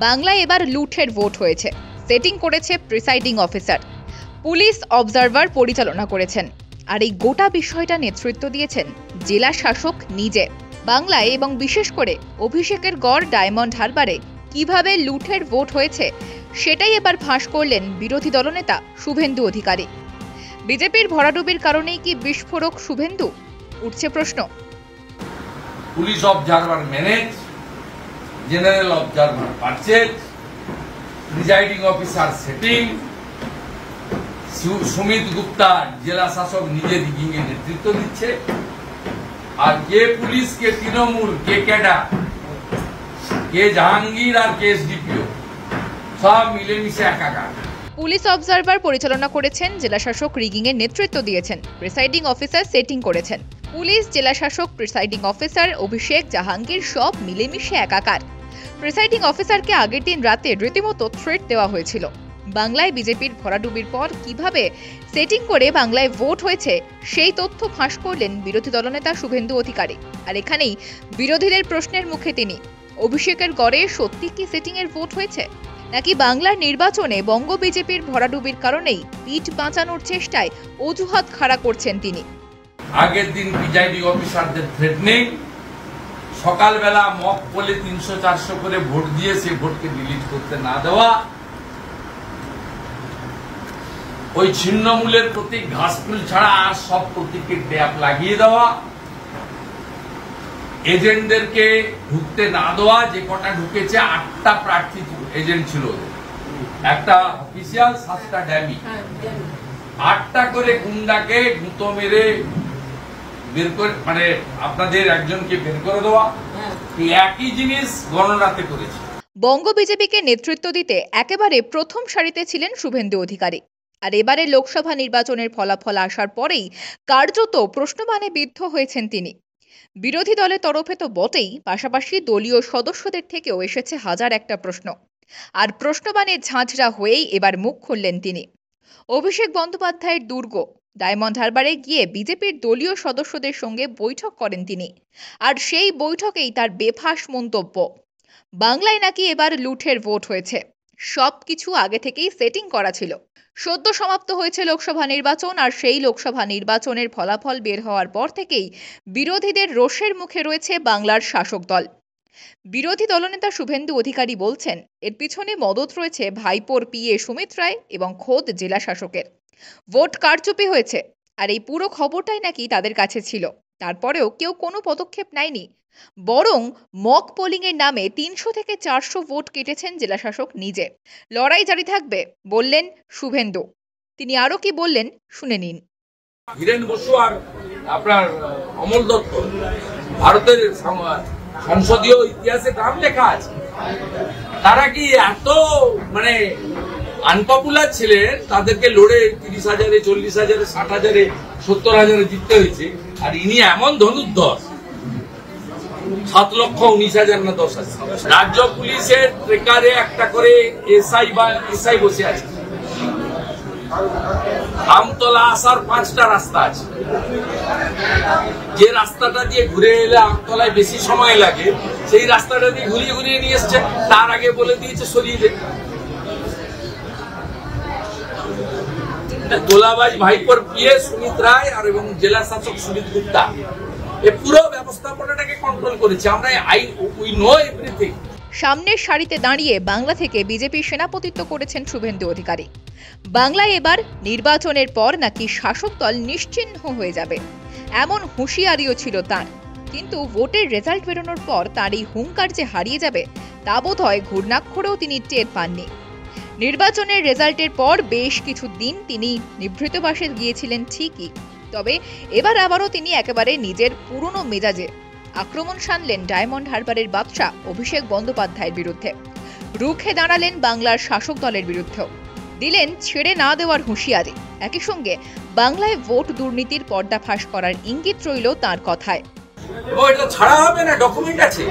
বাংলায় এবার লুঠের ভোট হয়েছে। সেটিং করেছে প্রিসাইডিং অফিসার, পুলিশ অবজারভার পরিচালনা করেছেন। আর এই গোটা বিষয়টা নেতৃত্ব দিয়েছেন জেলা শাসক নিজে। বাংলায় এবং বিশেষ করে অভিষেকের গড় ডায়মন্ড হারবারে কিভাবে লুঠের ভোট হয়েছে সেটাই এবার ফাঁস করলেন বিরোধী দলনেতা শুভেন্দু অধিকারী। বিজেপির ভরাডুবির কারণেই কি বিস্ফোরক শুভেন্দু? উঠছে প্রশ্ন। Police observer manage, general observer purchase, presiding officer setting, Sumit Gupta জেলা শাসক নিজে রিগিং এর নেতৃত্ব দিচ্ছে, আর কে পুলিশ, কে তৃণমূল, কে ক্যাডার, কে জাহাঙ্গীর আর কে এসডিপিও সব মিলেমিশে একাকার। পুলিশ অবজারভার পরিচালনা করেছেন, জেলা শাসক রিগিং এর নেতৃত্ব দিয়েছেন, প্রিসাইডিং অফিসার সেটিং করেছেন। পুলিশ, জেলা শাসক, প্রিসাইডিং অফিসার, অভিষেক, জাহাঙ্গীর সব মিলেমিশে একাকার। প্রিসাইডিং অফিসারকে আগের দিন রাতে রীতিমতো থ্রেট দেওয়া হয়েছিল। বাংলায় বিজেপির ভরাডুবির পর কিভাবে সেটিং করে বাংলায় ভোট হয়েছে সেই তথ্য ফাঁস করলেন বিরোধী দলনেতা শুভেন্দু অধিকারী। আর এখানেই বিরোধীদের প্রশ্নের মুখে তিনি, অভিষেকের গড়ে সত্যি কি সেটিং এর ভোট হয়েছে, নাকি বাংলার নির্বাচনে বঙ্গ বিজেপির ভরাডুবির কারণেই পিঠ বাঁচানোর চেষ্টায় অজুহাত খাড়া করছেন তিনি? আগের দিন প্রিসাইডিং অফিসারদের থ্রেটনিং, সকালবেলা মক পোলে 300-400 করে ভোট দিয়ে সে ভোটকে ডিলিট করতে না দেওয়া, ওই ছিন্নমূলের প্রতীক ঘাসফুল ছাড়া আর সব প্রতীকের ট্যাপ লাগিয়ে দেওয়া, এজেন্টদেরকে ঢুকতে না দেওয়া, যে কটা ঢুকেছে 8টা প্রার্থী এজেন্ট ছিল, একটা অফিসিয়াল 7টা ড্যামি, 8টা করে গুন্ডাকে গুঁতো মেরে বের করে, মানে আপনাদের একজনকে বের করে দেওয়া, একই জিনিস গণনাতে করেছে। বঙ্গ বিজেপিকে নেতৃত্ব দিতে একেবারে প্রথম সারিতে ছিলেন শুভেন্দু অধিকারী। আর এবারে লোকসভা নির্বাচনের ফলাফল আসার পরেই কার্যত প্রশ্নবাণে বিদ্ধ হয়েছেন তিনি। বিরোধী দলের তরফে তো বটেই, পাশাপাশি দলীয় সদস্যদের থেকেও এসেছে হাজার একটা প্রশ্ন। আর প্রশ্নবাণে ঝাঁঝরা হয়েই এবার মুখ খুললেন তিনি। অভিষেক বন্দ্যোপাধ্যায়ের দুর্গ ডায়মন্ড হারবারে গিয়ে বিজেপির দলীয় সদস্যদের সঙ্গে বৈঠক করেন তিনি। আর সেই বৈঠকেই তার বেফাঁস মন্তব্য, বাংলায় নাকি এবার লুঠের ভোট হয়েছে, সবকিছু আগে থেকেই সেটিং করা ছিল। সদ্য সমাপ্ত হয়েছে লোকসভা নির্বাচন, আর সেই লোকসভা নির্বাচনের ফলাফল বের হওয়ার পর থেকেই বিরোধীদের রোষের মুখে রয়েছে বাংলার শাসক দল। বিরোধী দলনেতা শুভেন্দু অধিকারী বলছেন, এর পিছনে মদত রয়েছে ভাইপোর পিএ সুমিত রায় এবং খোদ জেলা শাসকের। ভোট কারচুপি হয়েছে, আর এই পুরো খবরটাই নাকি তাদের কাছে ছিল। তারপরেও কেউ কোনো পদক্ষেপ নেয়নি, বরং মক পোলিং এর নামে 300 থেকে 400 ভোট কেটেছেন জেলা শাসক নিজে। লড়াই জারি থাকবে বললেন শুভেন্দু। তিনি আরো কি বললেন শুনে নিন। হীরেন বসু আর আপনার অমল দত্ত ভারতের সংসদীয় ইতিহাসে নাম লেখা আছে। তারা কি এত মানে আনপপুলার ছিলেন, তাদেরকে লড়ে 30,000-এ, 40,000-এ, 60,000-এ, 70,000-এ জিততে হয়েছে। আর ইনি এমন ধনুর্ধর, 7,19,000 না 10,000। রাজ্য পুলিশের ট্রেকারে একটা করে এসআই বসে আছে। আমতলা আসার 5টা রাস্তা আছে, যে রাস্তাটা দিয়ে ঘুরে এলে আমতলায় বেশি সময় লাগে, সেই রাস্তাটা দিয়ে ঘুরিয়ে ঘুরিয়ে নিয়ে এসছে। তার আগে বলে দিয়েছে সরিয়ে দে। গোলাবাজ ভাইপোর পিএ সুমিত রায় আর এবং জেলা শাসক সুমিত গুপ্তা এই পুরো ব্যবস্থাপনাটাকে কন্ট্রোল করেছে। আমরা উই নো এভরিথিং। সামনের সারিতে দাঁড়িয়ে বাংলা থেকে বিজেপি সেনাপতিত্ব করেছেন শুভেন্দু অধিকারী। বাংলায় এবার নির্বাচনের পর নাকি শাসক দল নিশ্চিহ্ন হয়ে যাবে, এমন হুঁশিয়ারিও ছিল তার। কিন্তু ভোটের রেজাল্ট বেরোনোর পর তার এই হুঙ্কার যে হারিয়ে যাবে, তা বোধহয় ঘূর্ণাক্ষরেও তিনি টের পাননি। নির্বাচনের রেজাল্টের পর বেশ কিছু দিন তিনি নিভৃতবাসে গিয়েছিলেন ঠিকই, তবে এবার আবারও তিনি একেবারে নিজের পুরনো মেজাজে আক্রমণ শানলেন ডায়মন্ড হারবারের বাদশা অভিষেক বন্দ্যোপাধ্যায়ের বিরুদ্ধে। রুখে দাঁড়ালেন বাংলার শাসক দলের বিরুদ্ধেও, দিলেন ছেড়ে না দেওয়ার হুঁশিয়ারি। একই সঙ্গে বাংলায় ভোট দুর্নীতির পর্দাফাঁস করার ইঙ্গিত রইল তাঁর কথায়। এটা ছাড়া হবে না, ডকুমেন্ট আছে,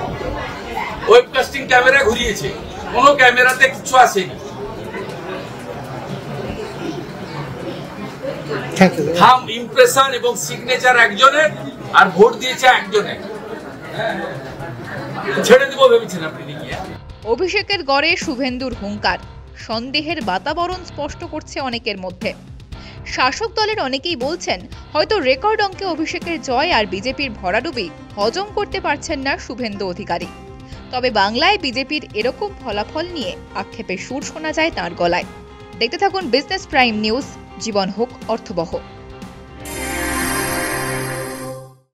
ওয়েবকাস্টিং ক্যামেরা ঘুরিয়েছে, কোনো ক্যামেরাতে কিছু আসেনি। থাম ইমপ্রেশন এবং সিগনেচার একজনের, আর ভোট দিয়েছে একজনের। ছেড়ে দিব ভেবেছেন আপনি? অভিষেকের গড়ে শুভেন্দুর হুঙ্কার, সন্দেহের বাতাবরণ স্পষ্ট করছে অনেকের মধ্যে। শাসক দলের অনেকেই বলছেন, হয়তো রেকর্ড অঙ্কে অভিষেকের জয় আর বিজেপির ভরাডুবি হজম করতে পারছেন না শুভেন্দু অধিকারী। তবে বাংলায় বিজেপির এরকম ফলাফল নিয়ে আক্ষেপের সুর শোনা যায় তাঁর গলায়। দেখতে থাকুন বিজনেস প্রাইম নিউজ, জীবন হোক অর্থবহ।